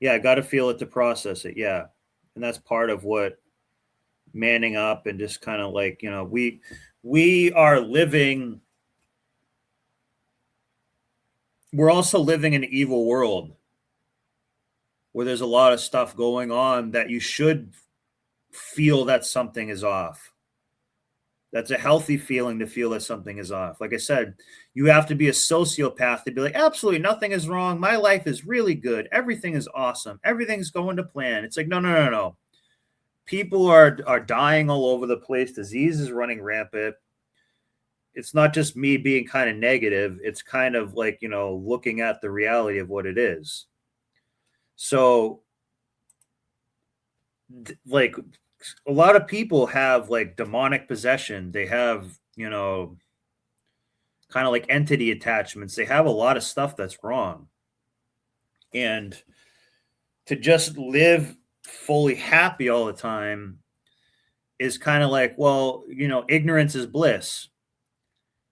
Yeah, I got to feel it to process it. Yeah. And that's part of what manning up and just kind of like, we are living, we're also living in an evil world where there's a lot of stuff going on that you should feel that something is off. That's a healthy feeling to feel that something is off. Like I said, you have to be a sociopath to be like, absolutely nothing is wrong. My life is really good. Everything is awesome. Everything's going to plan. It's like, no. People are dying all over the place. Disease is running rampant. It's not just me being kind of negative. It's kind of like, looking at the reality of what it is. So, like, a lot of people have like demonic possession. They have, kind of like entity attachments. They have a lot of stuff that's wrong. And to just live fully happy all the time is kind of like, well, ignorance is bliss.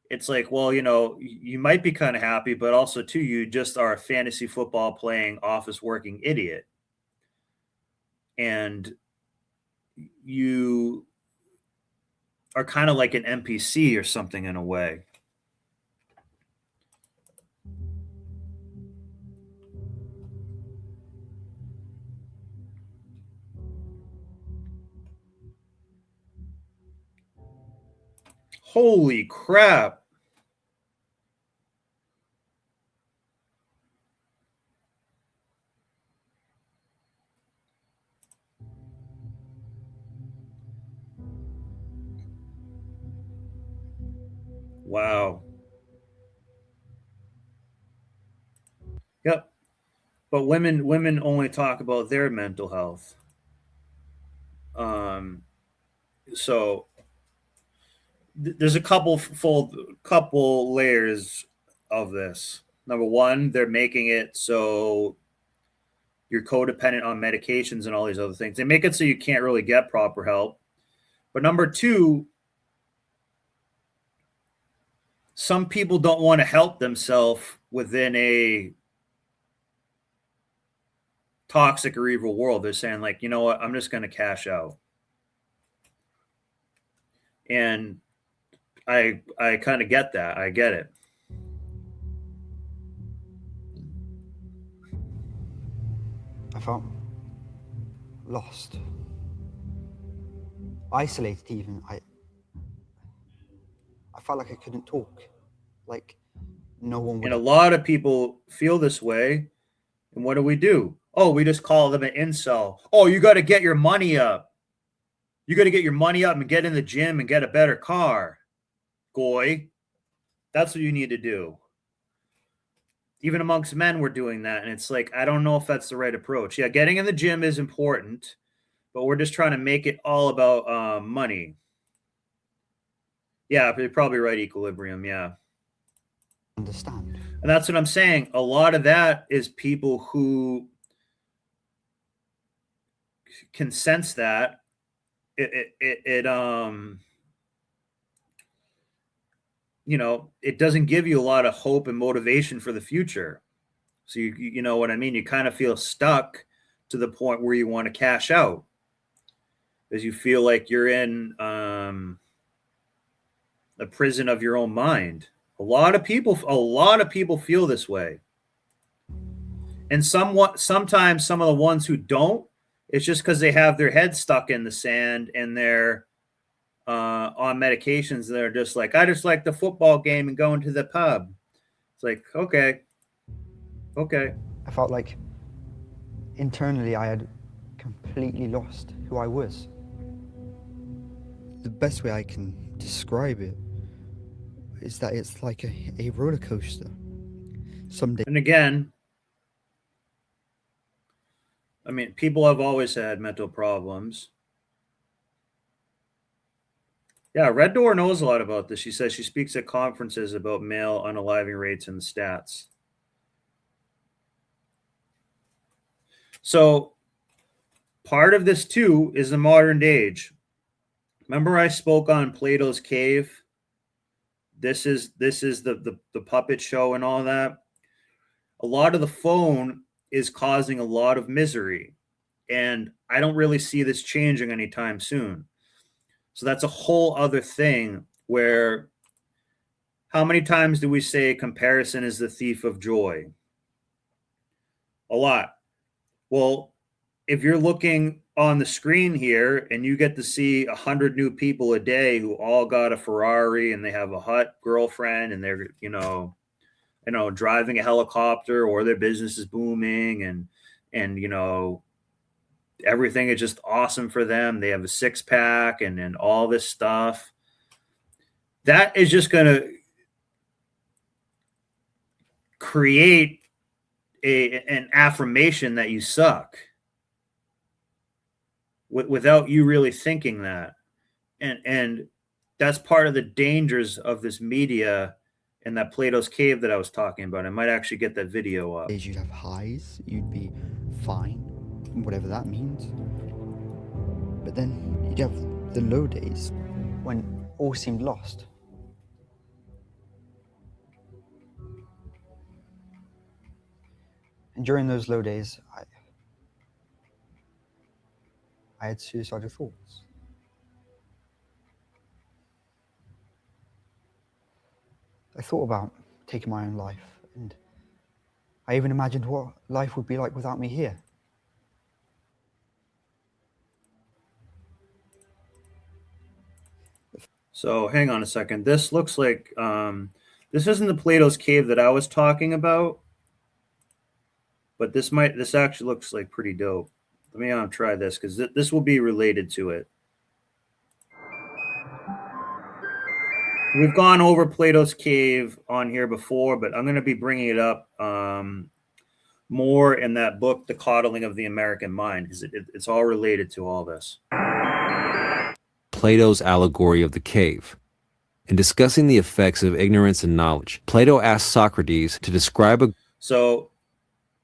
It's like, well, you might be kind of happy, but also too, you just are a fantasy football playing office working idiot. And you are kind of like an NPC or something in a way. Holy crap. Wow. Yep. But women only talk about their mental health. So there's a couple layers of this. Number one, they're making it so you're codependent on medications and all these other things. They make it so you can't really get proper help. But number two, some people don't want to help themselves within a toxic or evil world. They're saying like, you know what, I'm just going to cash out. And I kind of get that. I get it. I felt lost, isolated even. I felt like I couldn't talk, like no one would. And a lot of people feel this way. And what do? Oh, we just call them an incel. Oh, you got to get your money up. You got to get your money up and get in the gym and get a better car. Goy. That's what you need to do. Even amongst men, we're doing that. And it's like, I don't know if that's the right approach. Yeah, getting in the gym is important, but we're just trying to make it all about money. Yeah, you're probably right, Equilibrium. Yeah. Understand. And that's what I'm saying. A lot of that is people who can sense that it doesn't give you a lot of hope and motivation for the future. So you know what I mean? You kind of feel stuck to the point where you want to cash out because you feel like you're in a prison of your own mind. A lot of people feel this way. And sometimes some of the ones who don't, it's just because they have their head stuck in the sand and they're on medications. They're just like, I just like the football game and going to the pub. It's like, okay. I felt like internally I had completely lost who I was. The best way I can describe it is that it's like a roller coaster. Someday. And again, I mean, people have always had mental problems. Yeah, Red Door knows a lot about this. She says she speaks at conferences about male unaliving rates and the stats. So part of this too is the modern age. Remember I spoke on Plato's cave? This is the puppet show and all that. A lot of the phone is causing a lot of misery. And I don't really see this changing anytime soon. So that's a whole other thing where how many times do we say comparison is the thief of joy? A lot. Well, if you're looking on the screen here and you get to see 100 new people a day who all got a Ferrari and they have a hot girlfriend and they're, driving a helicopter, or their business is booming and everything is just awesome for them. They have a six pack and all this stuff. That is just going to create an affirmation that you suck without you really thinking that. And that's part of the dangers of this media and that Plato's cave that I was talking about. I might actually get that video up. You'd have highs, you'd be fine, whatever that means. But then you'd have the low days when all seemed lost. And during those low days, I had suicidal thoughts. I thought about taking my own life, and I even imagined what life would be like without me here. So hang on a second. This looks like this isn't the Plato's cave that I was talking about, but this actually looks like pretty dope. Let me try this because this will be related to it. We've gone over Plato's cave on here before, but I'm going to be bringing it up more in that book, The Coddling of the American Mind, because it's all related to all this. Plato's Allegory of the Cave. In discussing the effects of ignorance and knowledge, Plato asked Socrates to describe a... So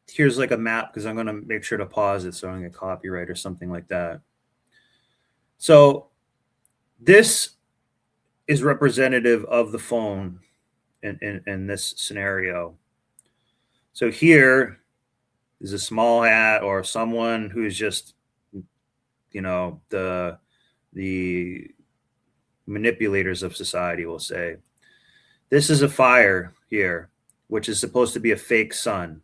here's like a map, because I'm going to make sure to pause it so I don't get copyright or something like that. So this is representative of the phone in this scenario. So here is a small hat or someone who's just, the manipulators of society will say. This is a fire here, which is supposed to be a fake sun.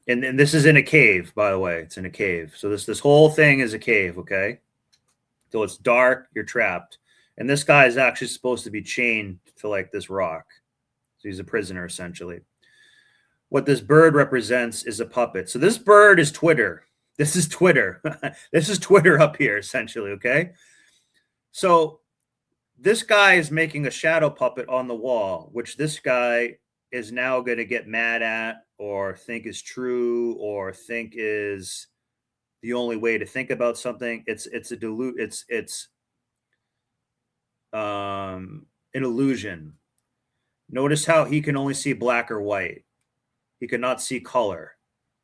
And this is in a cave, by the way. It's in a cave. So this whole thing is a cave, okay? So it's dark, you're trapped. And this guy is actually supposed to be chained to like this rock. So he's a prisoner, essentially. What this bird represents is a puppet. So this bird is Twitter. This is Twitter. This is Twitter up here, essentially, okay? So this guy is making a shadow puppet on the wall, which this guy is now going to get mad at or think is true or think is the only way to think about something. It's an illusion. Notice how he can only see black or white. He cannot see color.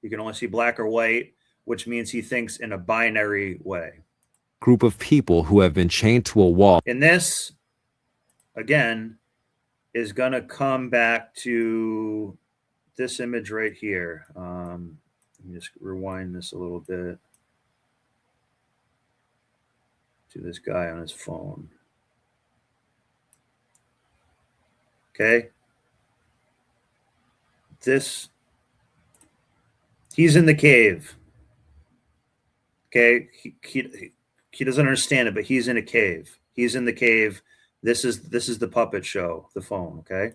He can only see black or white, which means he thinks in a binary way. Group of people who have been chained to a wall. And this, again, is going to come back to this image right here. Let me just rewind this a little bit to this guy on his phone. Okay. He's in the cave. Okay. He doesn't understand it, but he's in a cave. He's in the cave. This is the puppet show, the phone. Okay.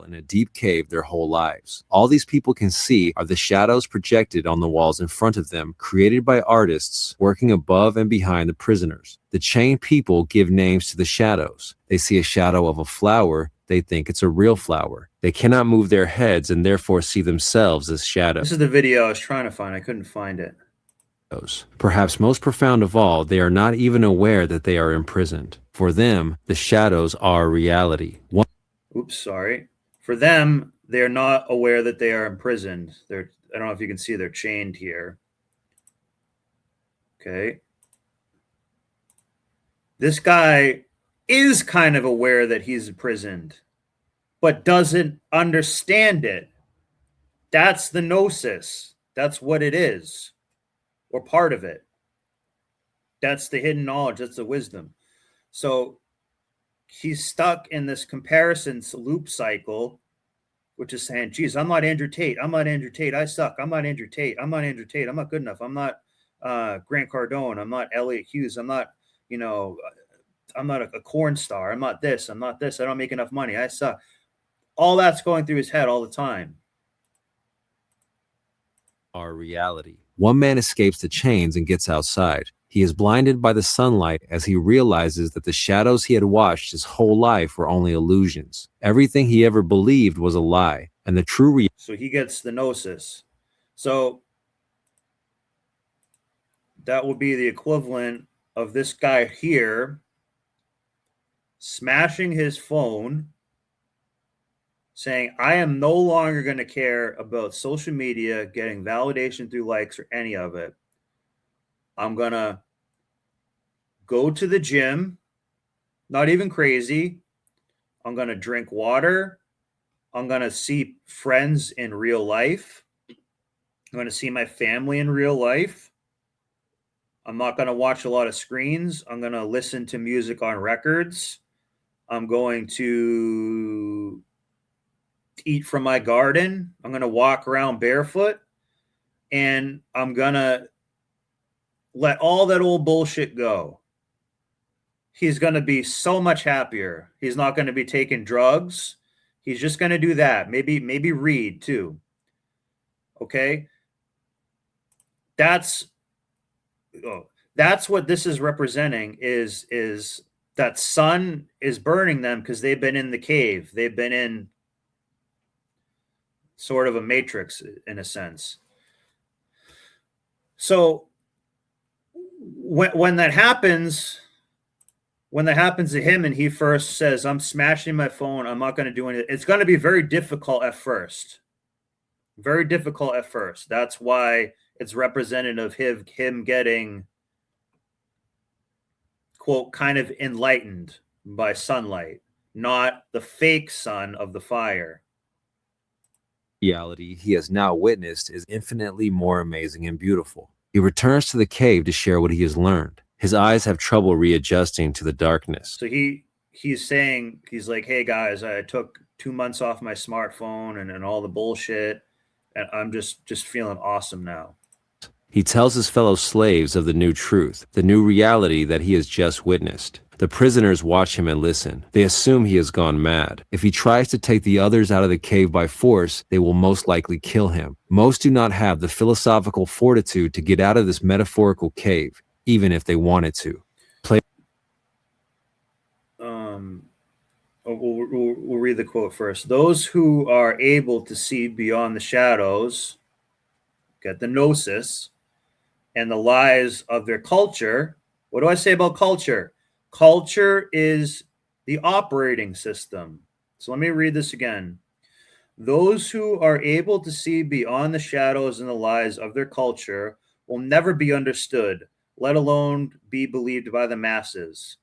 In a deep cave their whole lives. All these people can see are the shadows projected on the walls in front of them, created by artists working above and behind the prisoners. The chained people give names to the shadows. They see a shadow of a flower, they think it's a real flower. They cannot move their heads and therefore see themselves as shadows. This is the video I was trying to find. I couldn't find it. Perhaps most profound of all, they are not even aware that they are imprisoned. For them, the shadows are reality. Oops, sorry. For them, they're not aware that they are imprisoned. I don't know if you can see, they're chained here. Okay. This guy is kind of aware that he's imprisoned, but doesn't understand it That's the gnosis. That's what it is, or part of it. That's the hidden knowledge. That's the wisdom. So he's stuck in this comparison loop cycle, which is saying, geez, I'm not Andrew Tate. I'm not Andrew Tate. I suck. I'm not Andrew Tate. I'm not Andrew Tate. I'm not good enough. I'm not Grant Cardone. I'm not Elliot Hughes. I'm not, I'm not a corn star. I'm not this. I'm not this. I don't make enough money. I suck. All that's going through his head all the time. Our reality. One man escapes the chains and gets outside. He is blinded by the sunlight as he realizes that the shadows he had watched his whole life were only illusions. Everything he ever believed was a lie, and the true reality. So he gets the gnosis. So that would be the equivalent of this guy here smashing his phone, saying, I am no longer going to care about social media, getting validation through likes or any of it. I'm going to go to the gym, not even crazy. I'm going to drink water. I'm going to see friends in real life. I'm going to see my family in real life. I'm not going to watch a lot of screens. I'm going to listen to music on records. I'm going to eat from my garden. I'm going to walk around barefoot. And I'm going to let all that old bullshit go. He's going to be so much happier. He's not going to be taking drugs. He's just going to do that. Maybe read too. Okay? That's what this is representing is that sun is burning them because they've been in the cave. They've been in sort of a matrix in a sense. So when that happens to him and he first says, I'm smashing my phone, I'm not going to do anything, it's going to be very difficult at first. Very difficult at first. That's why it's representative of him getting, quote, kind of enlightened by sunlight, not the fake sun of the fire. Reality he has now witnessed is infinitely more amazing and beautiful. He returns to the cave to share what he has learned. His eyes have trouble readjusting to the darkness. So he's saying, he's like, hey guys, I took 2 months off my smartphone and all the bullshit, and I'm just feeling awesome now. He tells his fellow slaves of the new truth, the new reality that he has just witnessed. The prisoners watch him and listen. They assume he has gone mad. If he tries to take the others out of the cave by force, they will most likely kill him. Most do not have the philosophical fortitude to get out of this metaphorical cave, even if they wanted to. We'll read the quote first. Those who are able to see beyond the shadows get the gnosis and the lies of their culture. What do I say about culture? Culture is the operating system. So let me read this again. Those who are able to see beyond the shadows and the lies of their culture will never be understood, let alone be believed by the masses.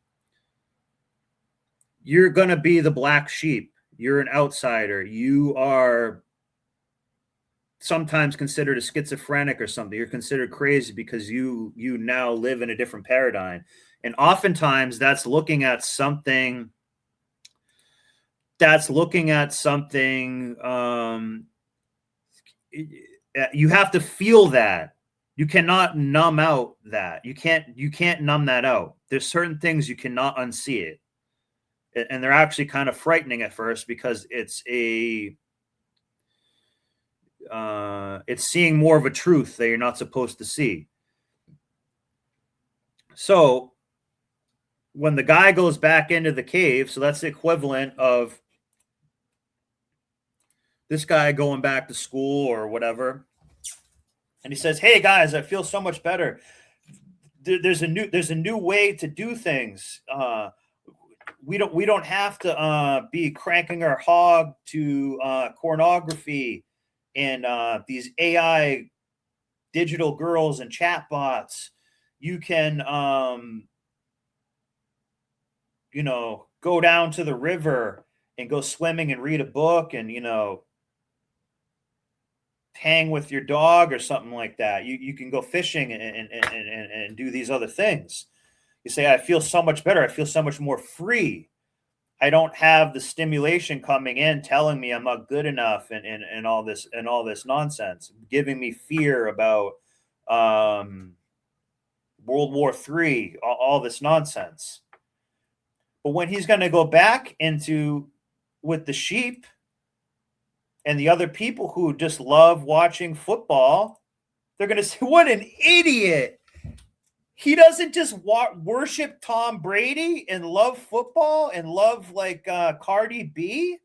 You're going to be the black sheep. You're an outsider. You are sometimes considered a schizophrenic or something. You're considered crazy because you now live in a different paradigm. And oftentimes that's looking at something you have to feel that. You cannot numb out that. You can't numb that out. There's certain things you cannot unsee it. And they're actually kind of frightening at first because it's seeing more of a truth that you're not supposed to see. So when the guy goes back into the cave, so that's the equivalent of this guy going back to school or whatever, and he says, hey guys, I feel so much better. There's a new way to do things. We don't have to be cranking our hog to pornography and these AI digital girls and chatbots. You can go down to the river and go swimming and read a book and hang with your dog or something like that. You can go fishing and do these other things. You say, I feel so much better. I feel so much more free. I don't have the stimulation coming in telling me I'm not good enough and all this nonsense, giving me fear about World War III, all this nonsense. But when he's going to go back into with the sheep and the other people who just love watching football, they're going to say, what an idiot. He doesn't just worship Tom Brady and love football and love like Cardi B.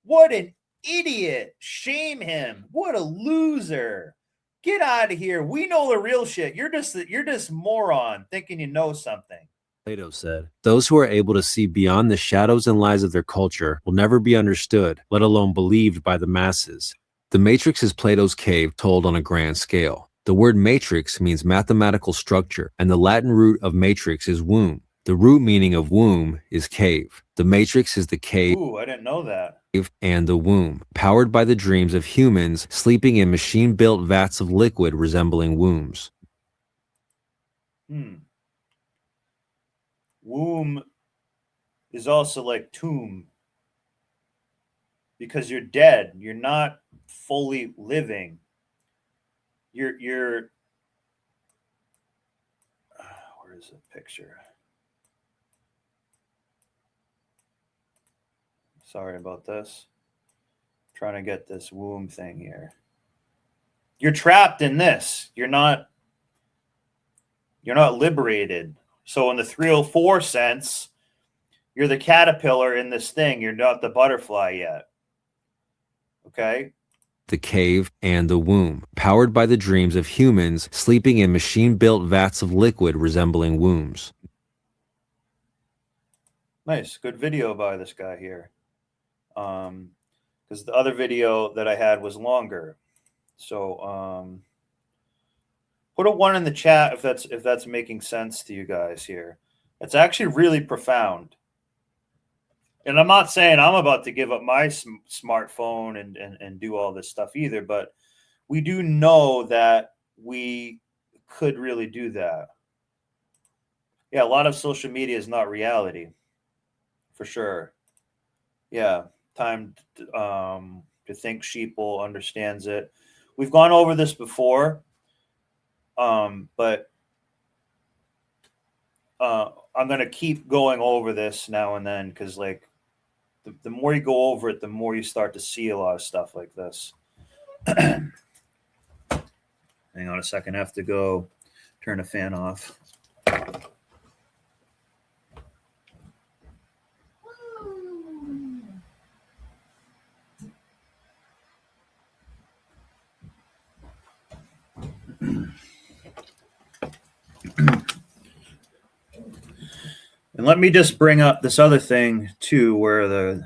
What an idiot. Shame him. What a loser. Get out of here. We know the real shit. You're just moron thinking you know something. Plato said, those who are able to see beyond the shadows and lies of their culture will never be understood, let alone believed by the masses. The matrix is Plato's cave told on a grand scale. The word matrix means mathematical structure, and the Latin root of matrix is womb. The root meaning of womb is cave. The matrix is the cave. Ooh, I didn't know that. And the womb, powered by the dreams of humans sleeping in machine-built vats of liquid resembling wombs. Womb is also like tomb because you're dead. You're not fully living. You're where is the picture? Sorry about this. I'm trying to get this womb thing here. You're trapped in this. You're not liberated. So in the 304 sense, you're the caterpillar in this thing. You're not the butterfly yet. Okay? The cave and the womb, powered by the dreams of humans sleeping in machine-built vats of liquid resembling wombs. Nice. Good video by this guy here. Because the other video that I had was longer. So put a 1 in the chat if that's making sense to you guys here. It's actually really profound. And I'm not saying I'm about to give up my smartphone and do all this stuff either, but we do know that we could really do that. Yeah, a lot of social media is not reality, for sure. Yeah, time to think sheeple understands it. We've gone over this before, but I'm going to keep going over this now and then because, like, the more you go over it, the more you start to see a lot of stuff like this. Hang on a second. I have to go turn the fan off. And let me just bring up this other thing too, where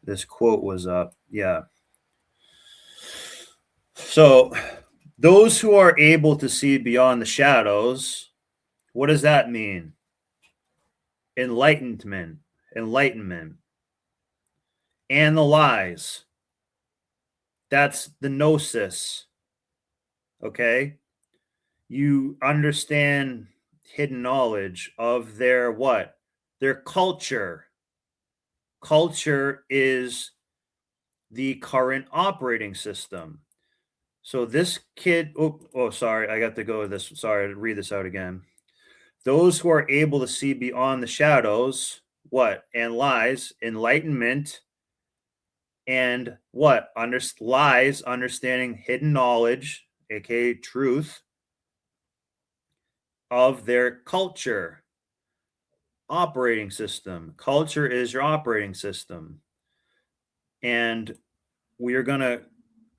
this quote was up. Yeah. So those who are able to see beyond the shadows, what does that mean? Enlightenment, and the lies. That's the gnosis. Okay. You understand hidden knowledge of their what? Their culture. Culture is the current operating system. So this kid, sorry, I got to go with this. Sorry, to read this out again. Those who are able to see beyond the shadows, what? And lies, enlightenment, and what? Lies, understanding hidden knowledge, aka truth, of their culture operating system. Culture is your operating system. And we are going to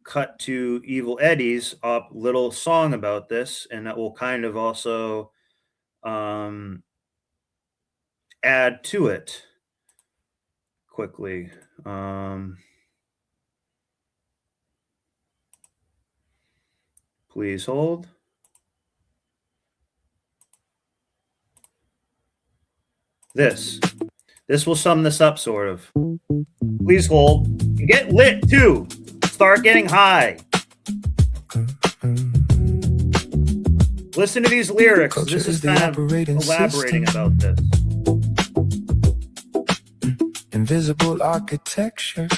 cut to Evil Eddie's little song about this, and that will kind of also add to it quickly. Please hold. This will sum this up, sort of. Please hold. Get lit too. Start getting high. Listen to these lyrics. Culture This is is the kind of operating elaborating system. about this. Invisible architecture,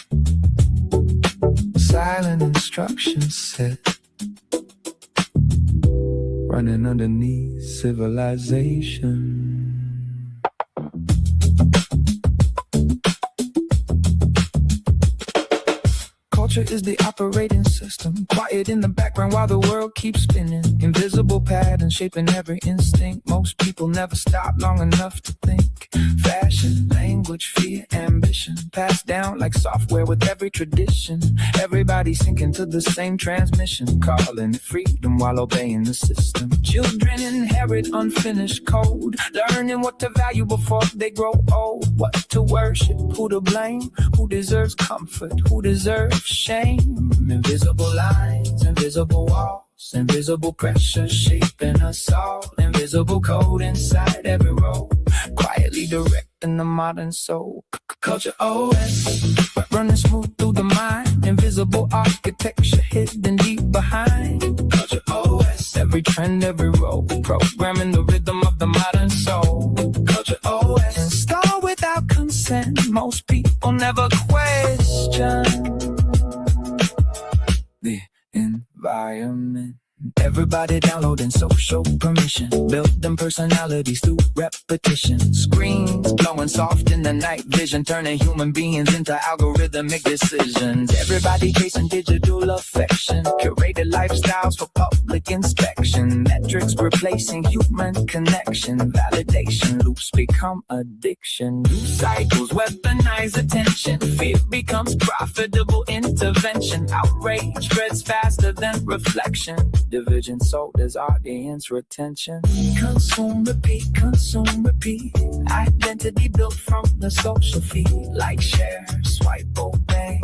silent instructions set, running underneath civilization. Culture is the operating system, quiet in the background while the world keeps spinning. Invisible patterns shaping every instinct. Most people never stop long enough to think. Fashion, language, fear, ambition, passed down like software with every tradition. Everybody sinking to the same transmission, calling it freedom while obeying the system. Children inherit unfinished code, learning what to value before they grow old. What to worship, who to blame, who deserves comfort, who deserves shame. Invisible lines, invisible walls, invisible pressure shaping us all. Invisible code inside every role, quietly directing the modern soul. Culture OS, running smooth through the mind. Invisible architecture hidden deep behind. Culture OS, every trend, every role, programming the rhythm of the modern soul. Culture OS, installed without consent. Most people never question the environment. Everybody downloading social permission, building personalities through repetition. Screens glowing soft in the night vision, turning human beings into algorithmic decisions. Everybody chasing digital affection, curated lifestyles for public inspection. Metrics replacing human connection, validation loops become addiction. News cycles weaponize attention, fear becomes profitable intervention. Outrage spreads faster than reflection. Division sold as audience retention. Consume, repeat, identity built from the social feed. Like, share, swipe, obey,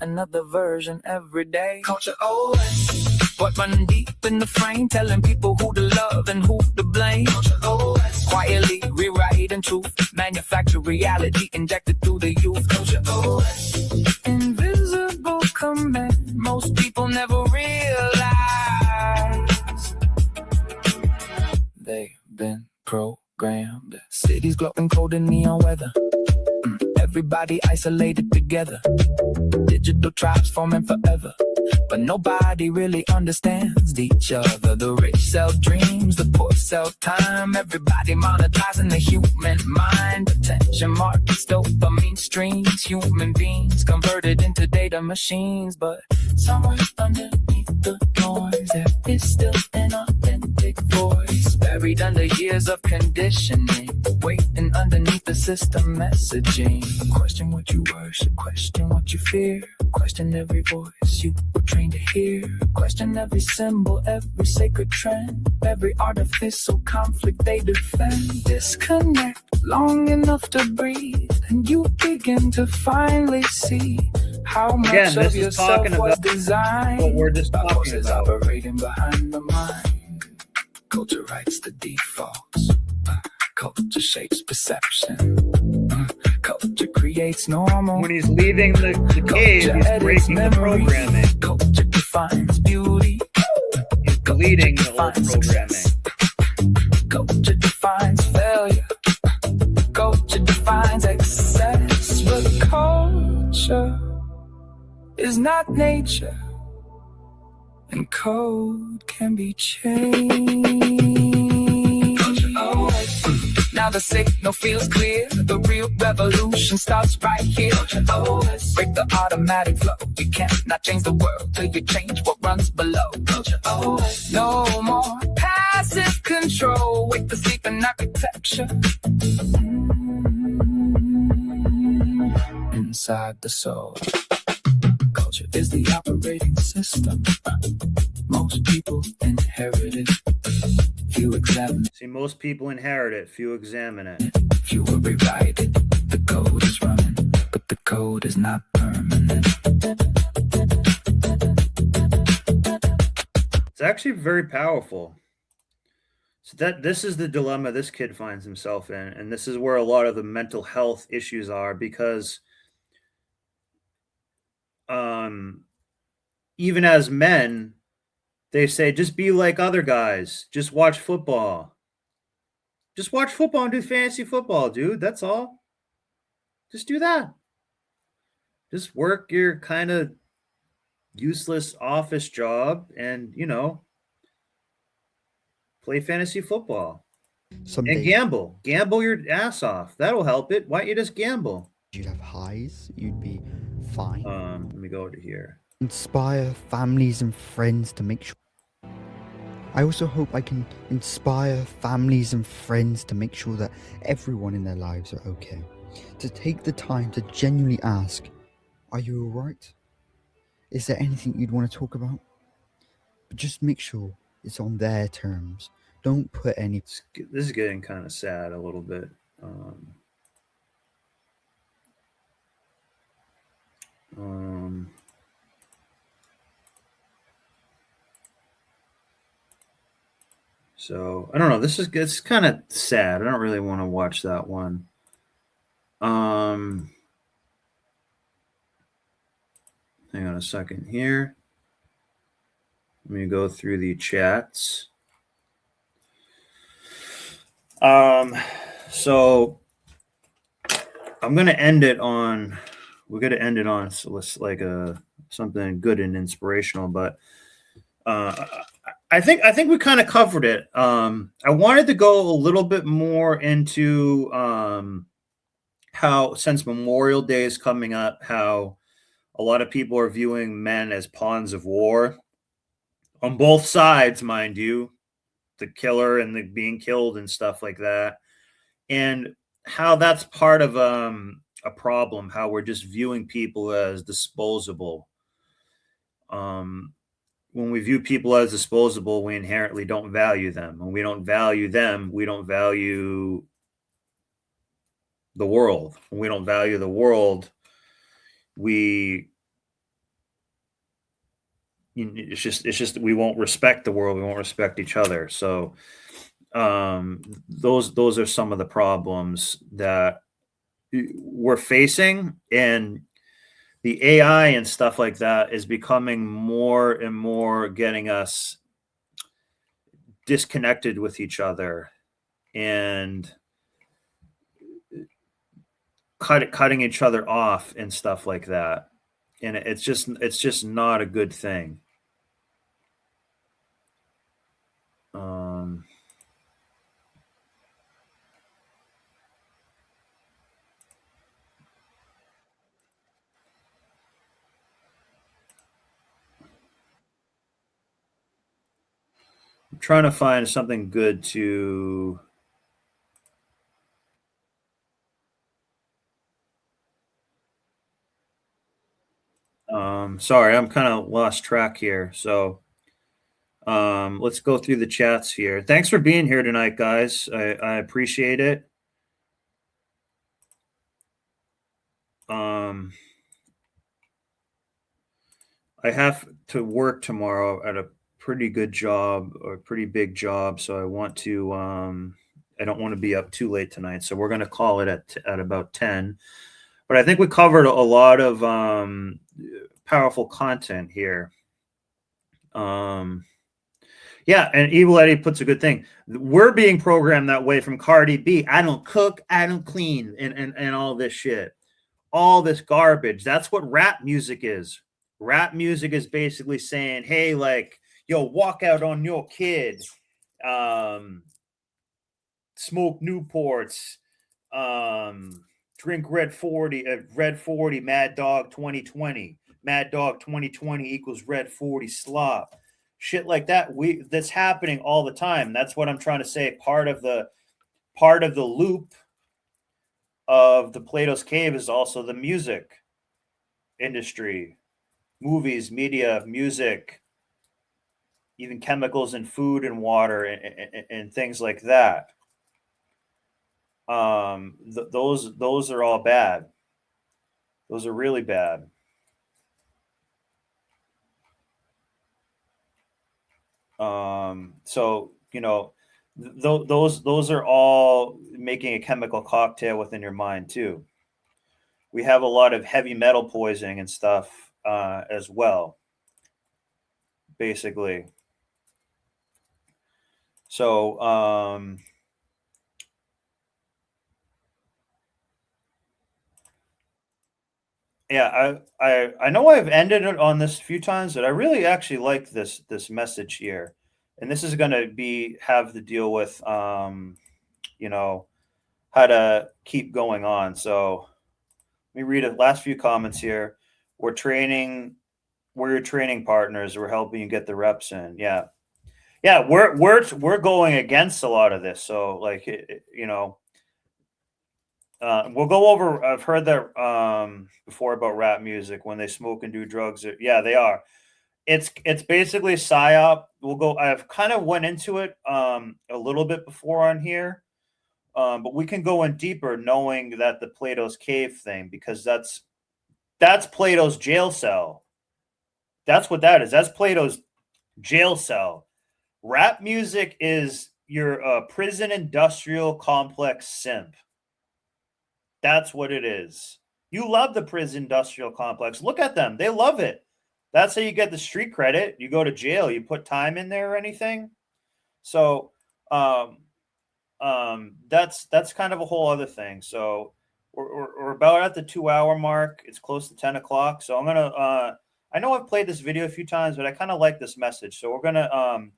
another version every day. Culture OS, what run deep in the frame, telling people who to love and who to blame. Culture OS, quietly rewriting truth, manufacture reality injected through the youth. Culture OS, invisible command, most people never realize they've been programmed. Cities glowing cold in neon weather, everybody isolated together. Digital tribes forming forever, but nobody really understands each other. The rich sell dreams, the poor sell time. Everybody monetizing the human mind. Attention markets, dopamine streams. Human beings converted into data machines. But somewhere underneath the noise, there is still an authentic voice, buried under years of conditioning, waiting underneath the system messaging. Question what you worship, question what you fear, question every voice you were trained to hear, question every symbol, every sacred trend, every artificial conflict they defend. Disconnect long enough to breathe, and you begin to finally see how much Again, this of is yourself talking was about designed. what we're just talking Forces about. operating behind the mind. Culture writes the defaults. Culture shapes perception. Culture creates normal. When he's leaving the cave, Culture he's edits breaking the memory. programming. Culture defines beauty. He's deleting the old Defines programming. success. Culture defines failure. Culture defines excess. But culture is not nature, and code can be changed. Culture always. Now the signal feels clear. The real revolution starts right here. Culture always. Break the automatic flow. You can't not change the world till you change what runs below. Culture always. No more passive control. Wake the sleeping architecture. Inside the soul. Culture is the operating system. Most people inherit it. Few examine See, most people inherit it, few examine it. it. Few will rewrite it. The code is running, but the code is not permanent. It's actually very powerful. So this is the dilemma this kid finds himself in, and this is where a lot of the mental health issues are, because even as men, They say just be like other guys. Just watch football. Just watch football and do fantasy football, dude. That's all. Just do that. Just work your kind of useless office job and, play fantasy football. Some And days gamble. Gamble your ass off. That'll help it. Why don't you just gamble? you'd have highs, you'd be fine. Let me go to here. Inspire families and friends to make sure. I also hope I can inspire families and friends to make sure that everyone in their lives are okay. To take the time to genuinely ask, are you alright? Is there anything you'd want to talk about? But just make sure it's on their terms. Don't put any... This is getting kind of sad a little bit. So I don't know. It's kind of sad. I don't really want to watch that one. Hang on a second here. Let me go through the chats. So I'm gonna end it on. We're gonna end it on like something good and inspirational, but I think we kind of covered it. I wanted to go a little bit more into how, since Memorial Day is coming up, how a lot of people are viewing men as pawns of war on both sides, mind you, the killer and the being killed and stuff like that, and how that's part of a problem, how we're just viewing people as disposable. When we view people as disposable, we inherently don't value them. When we don't value them, we don't value the world. When we don't value the world, it's just we won't respect the world. We won't respect each other. So those are some of the problems that we're facing, and the AI and stuff like that is becoming more and more getting us disconnected with each other and cutting each other off and stuff like that. And it's just not a good thing. I'm trying to find something good to. Sorry, I'm kind of lost track here. So let's go through the chats here. Thanks for being here tonight, guys. I appreciate it. I have to work tomorrow at a pretty good job, or a pretty big job, so I want to I don't want to be up too late tonight, so we're going to call it at about 10. But I think we covered a lot of powerful content here. Yeah, and Evil Eddie puts a good thing. We're being programmed that way from Cardi B. I don't cook, I don't clean, and all this shit. All this garbage. That's what rap music is. Rap music is basically saying, hey, like, yo, walk out on your kid. Smoke Newports. Drink Red 40, Mad Dog 2020. Mad Dog 2020 equals Red 40 slop. Shit like that. That's happening all the time. That's what I'm trying to say. Part of the loop of the Plato's Cave is also the music industry, movies, media, music, even chemicals in food and water and things like that. Those are all bad. Those are really bad. So, those are all making a chemical cocktail within your mind too. We have a lot of heavy metal poisoning and stuff as well, basically. So, yeah, I know I've ended it on this a few times, but I really actually like this message here, and this is going to have to deal with you know, how to keep going on. So let me read the last few comments here. We're your training partners. We're helping you get the reps in. Yeah, yeah. We're going against a lot of this. So like we'll go over. I've heard that before about rap music when they smoke and do drugs. Yeah, they are. It's basically psyop. We'll go. I've kind of went into it a little bit before on here, but we can go in deeper, knowing that the Plato's cave thing, because that's Plato's jail cell. That's what that is. That's Plato's jail cell. Rap music is your prison industrial complex simp. That's what it is. You love the prison industrial complex. Look at them. They love it. That's how you get the street credit. You go to jail. You put time in there or anything. So that's kind of a whole other thing. So we're about at the 2-hour mark. It's close to 10 o'clock. So I'm going to, I know I've played this video a few times, but I kind of like this message. So we're going to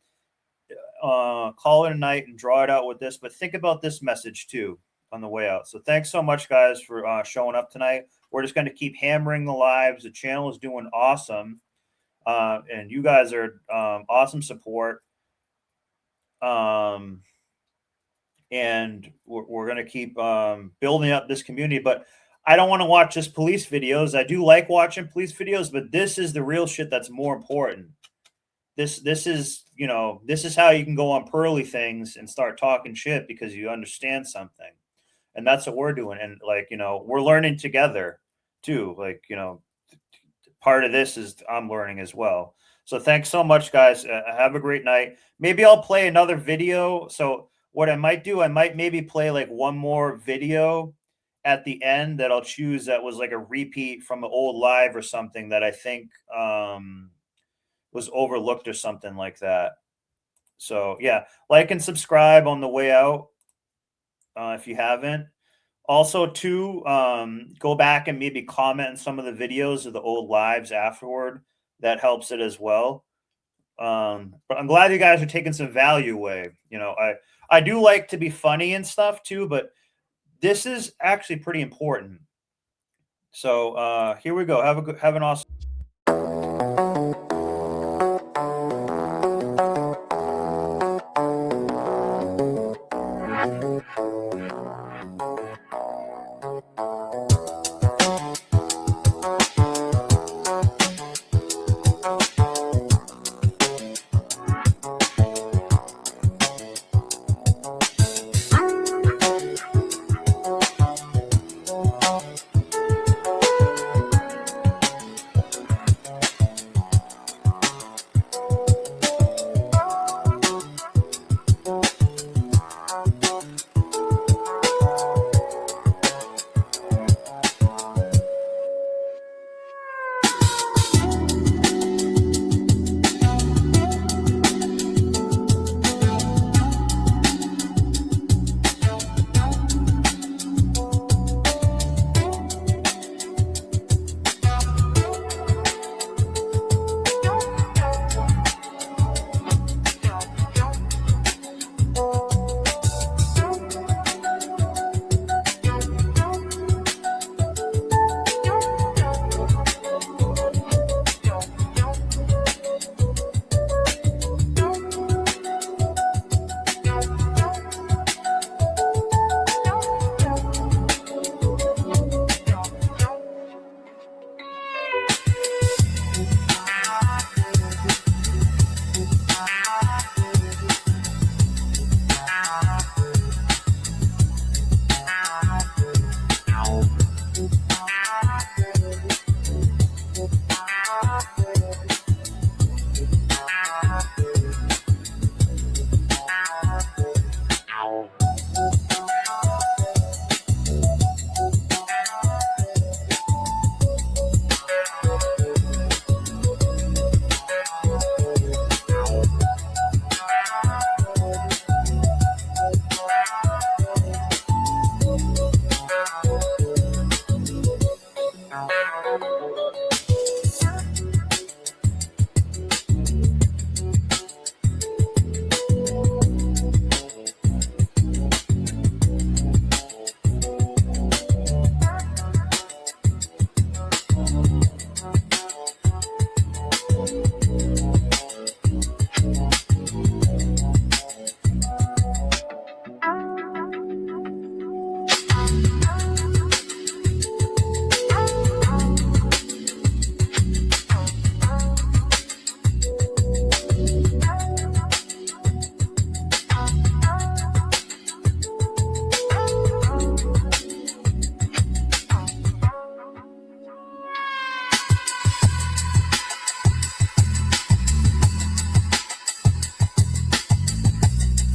call it a night and draw it out with this, but think about this message too on the way out. So thanks so much, guys, for showing up tonight. We're just going to keep hammering the lives. The channel is doing awesome. And you guys are awesome support. And we're going to keep building up this community. But I don't want to watch just police videos. I do like watching police videos, but this is the real shit that's more important. This is, this is how you can go on Pearly things and start talking shit because you understand something. And that's what we're doing. And like, we're learning together too. Like, part of this is I'm learning as well. So thanks so much, guys. Have a great night. Maybe I'll play another video. So what I might do, I might maybe play like one more video at the end that I'll choose that was like a repeat from an old live or something that I think was overlooked or something like that. So yeah, like and subscribe on the way out if you haven't. Also, too, go back and maybe comment on some of the videos of the old lives afterward. That helps it as well. But I'm glad you guys are taking some value away. I do like to be funny and stuff too, but this is actually pretty important. So here we go. Have an awesome